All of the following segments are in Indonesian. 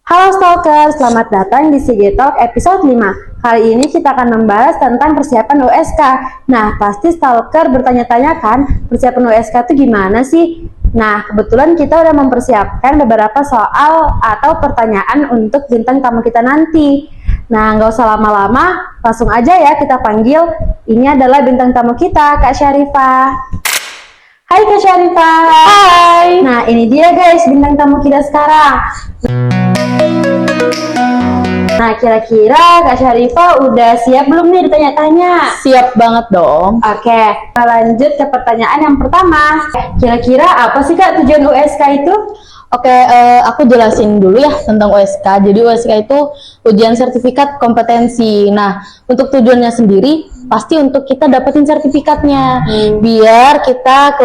Halo Stalker, selamat datang di CG Talk episode 5. Kali ini kita akan membahas tentang persiapan USK. Nah, pasti Stalker bertanya-tanya kan, persiapan USK itu gimana sih? Nah, kebetulan kita udah mempersiapkan beberapa soal atau pertanyaan untuk bintang tamu kita nanti. Nah, nggak usah lama-lama, langsung aja ya kita panggil. Ini adalah bintang tamu kita, Kak Syarifah. Hai Kak Syarifah. Hai. Nah, ini dia guys bintang tamu kita sekarang. Nah, kira-kira Kak Syarifah udah siap belum nih ditanya-tanya? Siap banget dong. Oke, kita lanjut ke pertanyaan yang pertama. Kira-kira apa sih Kak tujuan USK itu? Oke, aku jelasin dulu ya tentang USK. Jadi USK itu ujian sertifikat kompetensi. Nah, untuk tujuannya sendiri pasti untuk kita dapetin sertifikatnya. Biar kita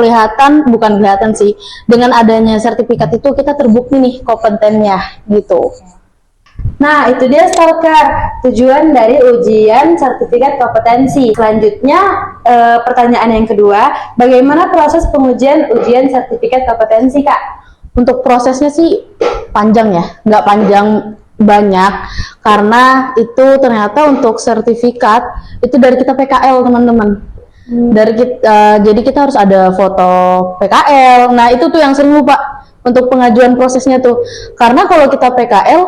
bukan kelihatan sih. Dengan adanya sertifikat itu kita terbukti nih kompetennya gitu. Nah, itu dia Stalker, tujuan dari ujian sertifikat kompetensi. Selanjutnya, pertanyaan yang kedua, bagaimana proses pengujian ujian sertifikat kompetensi, Kak? Untuk prosesnya sih panjang ya, nggak panjang banyak, karena itu ternyata untuk sertifikat itu dari kita PKL teman-teman. Jadi kita harus ada foto PKL. Nah itu tuh yang sering lupa untuk pengajuan prosesnya tuh, karena kalau kita PKL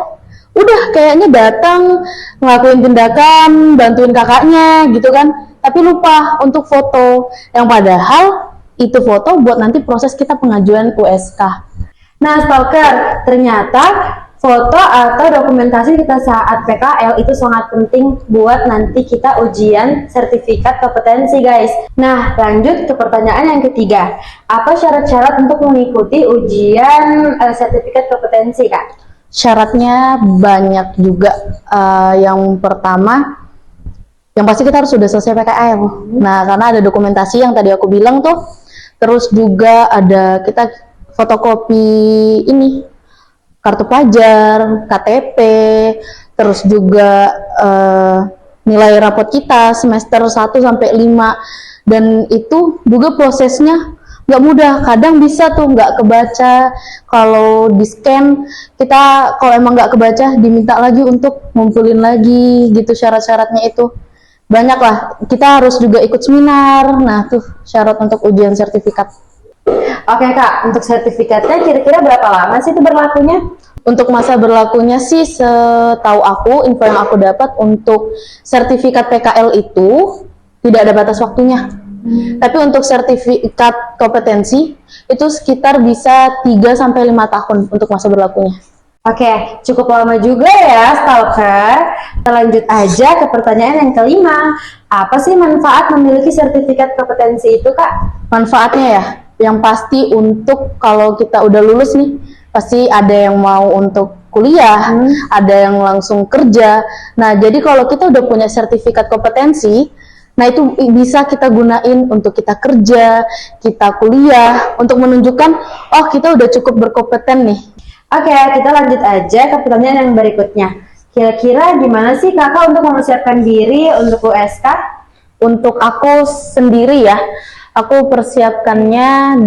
udah kayaknya datang ngelakuin tindakan, bantuin kakaknya gitu kan, tapi lupa untuk foto, yang padahal itu foto buat nanti proses kita pengajuan USK. Nah, Stalker, ternyata foto atau dokumentasi kita saat PKL itu sangat penting buat nanti kita ujian sertifikat kompetensi, guys. Nah, lanjut ke pertanyaan yang ketiga. Apa syarat-syarat untuk mengikuti ujian sertifikat kompetensi, Kak? Syaratnya banyak juga. Yang pertama, yang pasti kita harus sudah selesai PKL. Nah, karena ada dokumentasi yang tadi aku bilang tuh. Terus juga ada kita fotokopi ini, kartu pelajar, KTP, terus juga nilai rapot kita semester 1 sampai 5. Dan itu juga prosesnya nggak mudah, kadang bisa tuh nggak kebaca. Kalau di scan kita, kalau emang nggak kebaca diminta lagi untuk ngumpulin lagi gitu. Syarat-syaratnya itu banyak lah, kita harus juga ikut seminar. Nah tuh syarat untuk ujian sertifikat. Oke Kak, untuk sertifikatnya kira-kira berapa lama sih itu berlakunya? Untuk masa berlakunya sih setahu aku, info yang aku dapat untuk sertifikat PKL itu tidak ada batas waktunya. Tapi untuk sertifikat kompetensi itu sekitar bisa 3-5 tahun untuk masa berlakunya. Oke, cukup lama juga ya Stalker. Kita lanjut aja ke pertanyaan yang kelima. Apa sih manfaat memiliki sertifikat kompetensi itu Kak? Manfaatnya ya, yang pasti untuk kalau kita udah lulus nih, pasti ada yang mau untuk kuliah, ada yang langsung kerja. Nah, jadi kalau kita udah punya sertifikat kompetensi, nah itu bisa kita gunain untuk kita kerja, kita kuliah, untuk menunjukkan, oh kita udah cukup berkompeten nih. Oke, kita lanjut aja ke pertanyaan yang berikutnya. Kira-kira gimana sih kakak untuk mempersiapkan diri untuk USK? Untuk aku sendiri ya, aku persiapkannya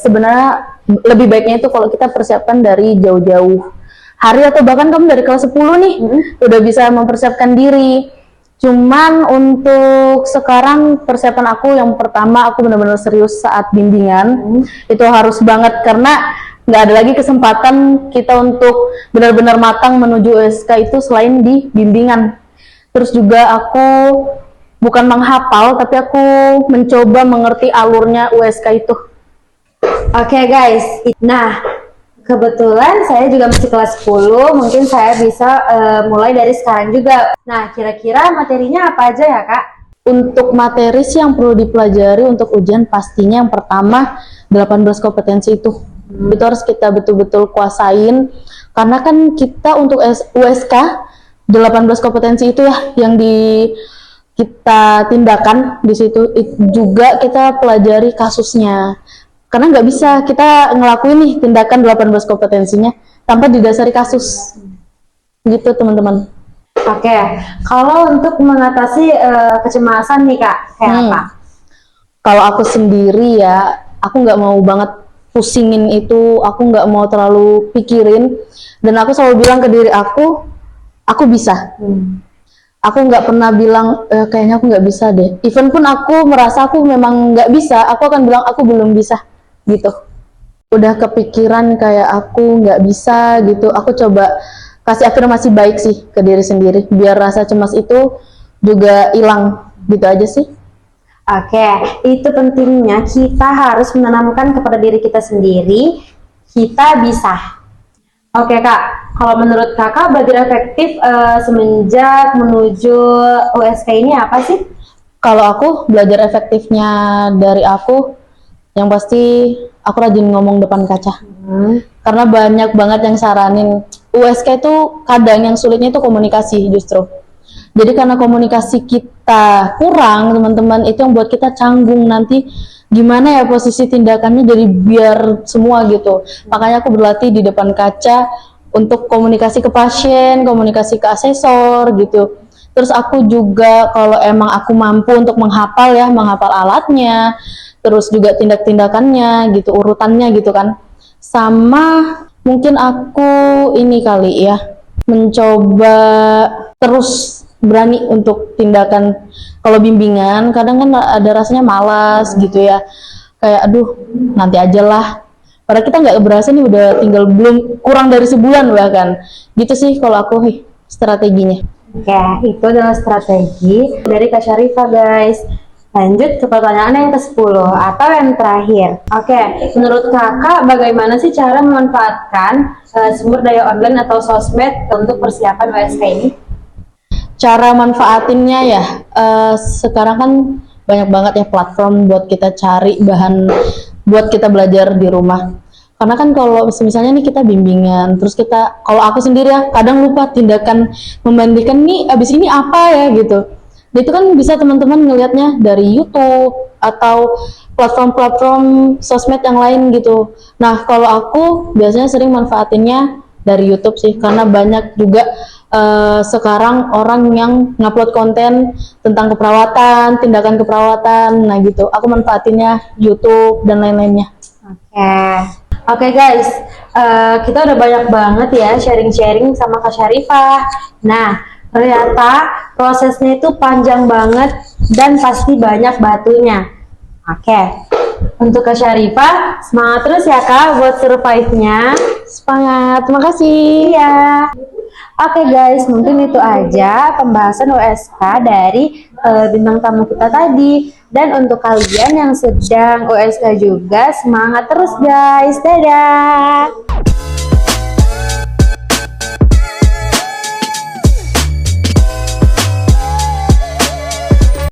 sebenarnya lebih baiknya itu kalau kita persiapkan dari jauh-jauh hari, atau bahkan kamu dari kelas 10 nih udah bisa mempersiapkan diri. Cuman untuk sekarang persiapan aku yang pertama, aku benar-benar serius saat bimbingan. Itu harus banget, karena nggak ada lagi kesempatan kita untuk benar-benar matang menuju USK itu selain di bimbingan. Terus juga aku bukan menghafal, tapi aku mencoba mengerti alurnya USK itu. Oke guys, nah kebetulan saya juga masih kelas 10, mungkin saya bisa mulai dari sekarang juga. Nah, kira-kira materinya apa aja ya Kak? Untuk materi sih yang perlu dipelajari untuk ujian, pastinya yang pertama 18 kompetensi itu. Itu harus kita betul-betul kuasain, karena kan kita untuk USK 18 kompetensi itu ya yang kita tindakan di situ. Juga kita pelajari kasusnya, karena nggak bisa kita ngelakuin nih tindakan 18 kompetensinya tanpa didasari kasus gitu teman-teman. Oke, kalau untuk mengatasi kecemasan nih Kak, kayak apa? Kalau aku sendiri ya, aku nggak mau banget pusingin itu, aku nggak mau terlalu pikirin, dan aku selalu bilang ke diri aku bisa. Aku nggak pernah bilang kayaknya aku nggak bisa deh. Even pun aku merasa aku memang nggak bisa, aku akan bilang aku belum bisa gitu. Udah kepikiran kayak aku nggak bisa gitu, aku coba kasih afirmasi baik sih ke diri sendiri, biar rasa cemas itu juga hilang gitu aja sih. Oke, itu pentingnya kita harus menanamkan kepada diri kita sendiri, kita bisa. Oke Kak, kalau menurut Kakak belajar efektif semenjak menuju USK ini apa sih? Kalau aku belajar efektifnya dari aku, yang pasti aku rajin ngomong depan kaca. Karena banyak banget yang saranin, USK itu kadang yang sulitnya itu komunikasi justru. Jadi karena komunikasi kita kurang, teman-teman, itu yang buat kita canggung nanti gimana ya posisi tindakannya, jadi biar semua gitu. Makanya aku berlatih di depan kaca untuk komunikasi ke pasien, komunikasi ke asesor gitu. Terus aku juga kalau emang aku mampu untuk menghafal ya, menghafal alatnya, terus juga tindak-tindakannya gitu, urutannya gitu kan. Sama mungkin aku ini kali ya, mencoba terus berani untuk tindakan. Kalau bimbingan kadang kan ada rasanya malas gitu ya, kayak aduh nanti aja lah, padahal kita nggak berasa nih udah tinggal belum kurang dari sebulan bahkan gitu sih kalau aku strateginya. Oke, itu adalah strategi dari Kak Syarifah guys. Lanjut ke pertanyaan yang ke-10 atau yang terakhir. Oke, menurut Kakak bagaimana sih cara memanfaatkan sumber daya online atau sosmed untuk persiapan USK ini? Cara manfaatinnya ya, sekarang kan banyak banget ya platform buat kita cari bahan buat kita belajar di rumah. Karena kan kalau misalnya nih kita bimbingan, terus kita, kalau aku sendiri ya kadang lupa tindakan membandingkan nih abis ini apa ya gitu. Dan itu kan bisa teman-teman ngelihatnya dari YouTube atau platform-platform sosmed yang lain gitu. Nah kalau aku biasanya sering manfaatinnya dari YouTube sih, karena banyak juga sekarang orang yang ngupload konten tentang keperawatan, tindakan keperawatan, nah gitu. Aku manfaatinnya YouTube dan lain-lainnya. Oke guys, kita udah banyak banget ya sharing-sharing sama Kak Syarifah. Nah, ternyata prosesnya itu panjang banget dan pasti banyak batunya. Oke, untuk Kak Syarifah, semangat terus ya Kak buat survive-nya. Semangat, terima kasih. Iya. Oke guys, mungkin itu aja pembahasan USK dari bintang tamu kita tadi. Dan untuk kalian yang sedang USK juga, semangat terus guys. Dadah.